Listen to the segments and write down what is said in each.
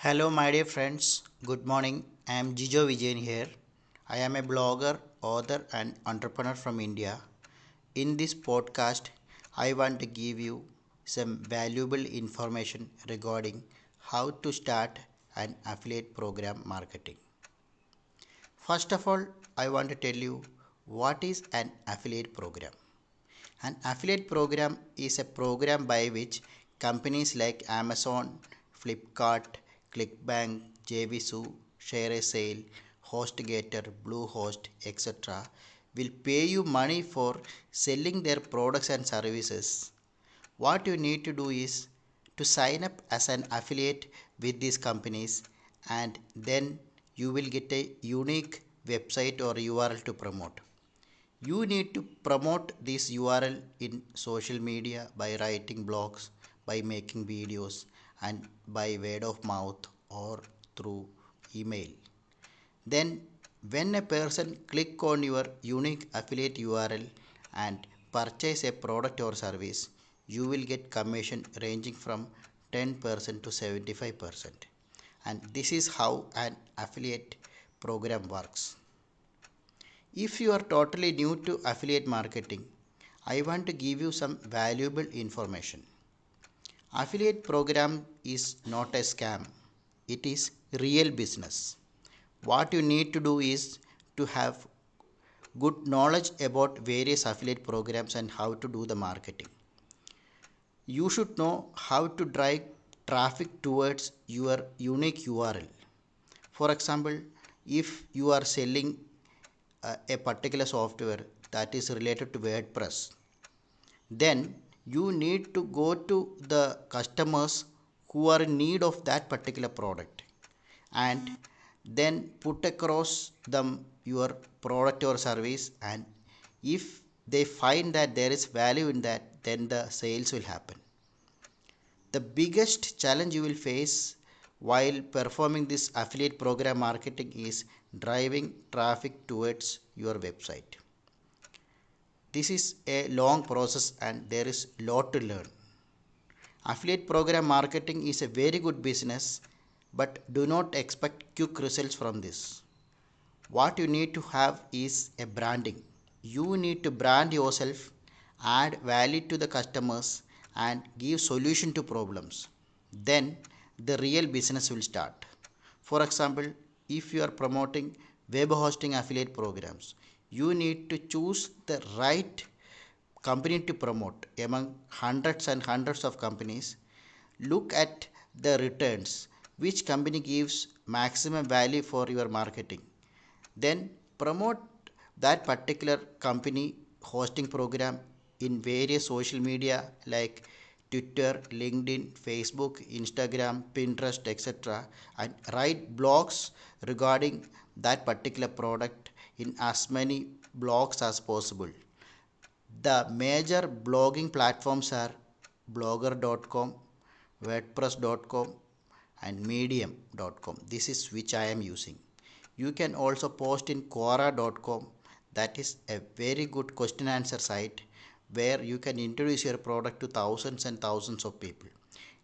Hello, my dear friends. Good morning. I am Jijo Vijayan here. I am a blogger, author, and entrepreneur from India. In this podcast, I want to give you some valuable information regarding how to start an affiliate program marketing. First of all, I want to tell you what is an affiliate program. An affiliate program is a program by which companies like Amazon, Flipkart, ClickBank, JVSU, ShareASale, HostGator, Bluehost, etc. will pay you money for selling their products and services. What you need to do is to sign up as an affiliate with these companies, and then you will get a unique website or URL to promote. You need to promote this URL in social media by writing blogs, by making videos, and by word of mouth or through email. Then, when a person click on your unique affiliate URL and purchase a product or service, you will get commission ranging from 10% to 75%. And this is how an affiliate program works. If you are totally new to affiliate marketing, I want to give you some valuable information. Affiliate program is not a scam. It is real business. What you need to do is to have good knowledge about various affiliate programs and how to do the marketing. You should know how to drive traffic towards your unique URL. For example, if you are selling a particular software that is related to WordPress, then you need to go to the customers who are in need of that particular product and then put across them your product or service, and if they find that there is value in that, then the sales will happen. The biggest challenge you will face while performing this affiliate program marketing is driving traffic towards your website. This is a long process and there is lot to learn. Affiliate program marketing is a very good business, but do not expect quick results from this. What you need to have is a branding. You need to brand yourself, add value to the customers, and give solution to problems. Then the real business will start. For example, if you are promoting web hosting affiliate programs, you need to choose the right company to promote among hundreds and hundreds of companies. Look at the returns, which company gives maximum value for your marketing, then promote that particular company hosting program in various social media like Twitter, LinkedIn, Facebook, Instagram, Pinterest, etc., and write blogs regarding that particular product in as many blogs as possible. The major blogging platforms are blogger.com, wordpress.com, and medium.com. This is which I am using. You can also post in quora.com. That is a very good question answer site where you can introduce your product to thousands and thousands of people.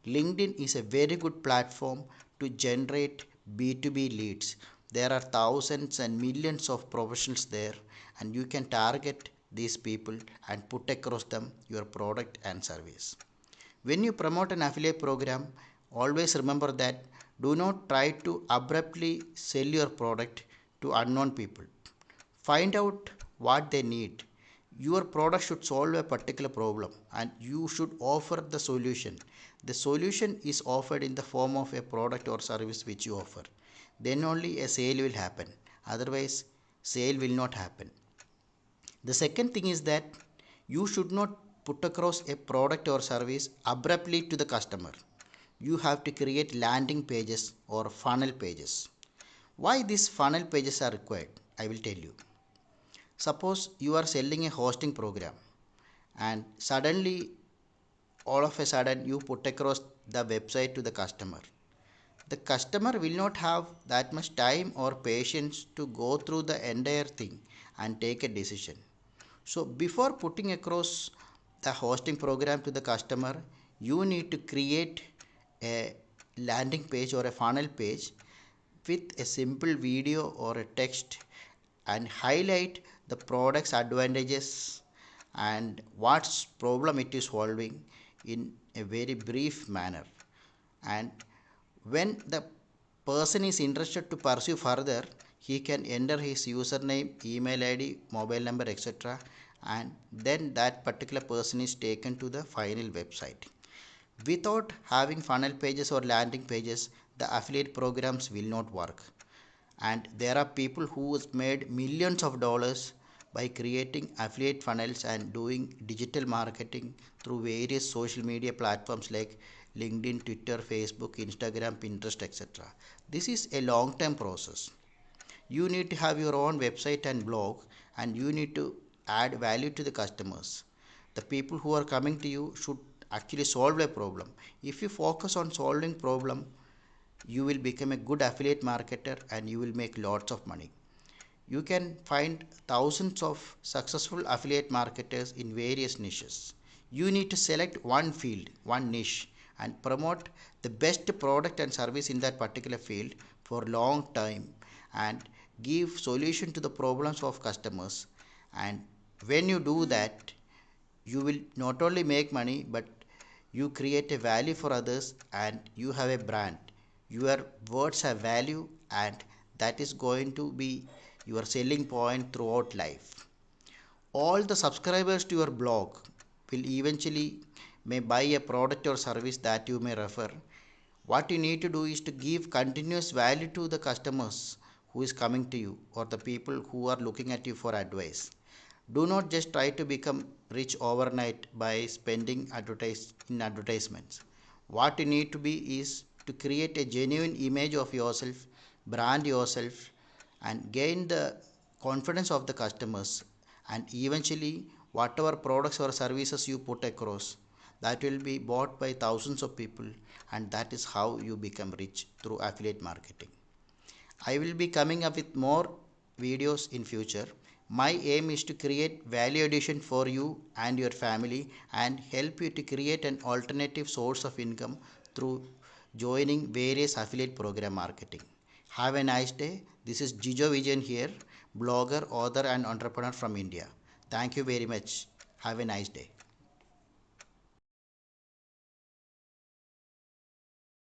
LinkedIn is a very good platform to generate B2B leads. There are thousands and millions of professionals there, and you can target these people and put across them your product and service. When you promote an affiliate program, always remember that do not try to abruptly sell your product to unknown people. Find out what they need. Your product should solve a particular problem and you should offer the solution. The solution is offered in the form of a product or service which you offer. Then only a sale will happen. Otherwise, sale will not happen. The second thing is that you should not put across a product or service abruptly to the customer. You have to create landing pages or funnel pages. Why these funnel pages are required? I will tell you. Suppose you are selling a hosting program and suddenly all of a sudden you put across the website to the customer. The customer will not have that much time or patience to go through the entire thing and take a decision. So before putting across the hosting program to the customer, you need to create a landing page or a funnel page with a simple video or a text and highlight the product's advantages and what problem it is solving in a very brief manner. And when the person is interested to pursue further, he can enter his username, email id, mobile number, etc., and then that particular person is taken to the final website. Without having funnel pages or landing pages, the affiliate programs will not work. And there are people who has made millions of dollars by creating affiliate funnels and doing digital marketing through various social media platforms like LinkedIn, Twitter, Facebook, Instagram, Pinterest, etc. This is a long term process. You need to have your own website and blog, and you need to add value to the customers. The people who are coming to you should actually solve a problem. If you focus on solving problem, you will become a good affiliate marketer and you will make lots of money. You can find thousands of successful affiliate marketers in various niches. You need to select one field, one niche, and promote the best product and service in that particular field for long time and give solution to the problems of customers. And when you do that, you will not only make money, but you create a value for others and you have a brand. Your words have value, and that is going to be your selling point throughout life. All the subscribers to your blog will eventually may buy a product or service that you may refer. What you need to do is to give continuous value to the customers who is coming to you or the people who are looking at you for advice. Do not just try to become rich overnight by spending in advertisements. What you need to be is to create a genuine image of yourself, brand yourself, and gain the confidence of the customers. And eventually, whatever products or services you put across, that will be bought by thousands of people, and that is how you become rich through affiliate marketing. I will be coming up with more videos in future. My aim is to create value addition for you and your family and help you to create an alternative source of income through joining various affiliate program marketing. Have a nice day. This is Jijo Vijayan here, blogger, author and entrepreneur from India. Thank you very much. Have a nice day.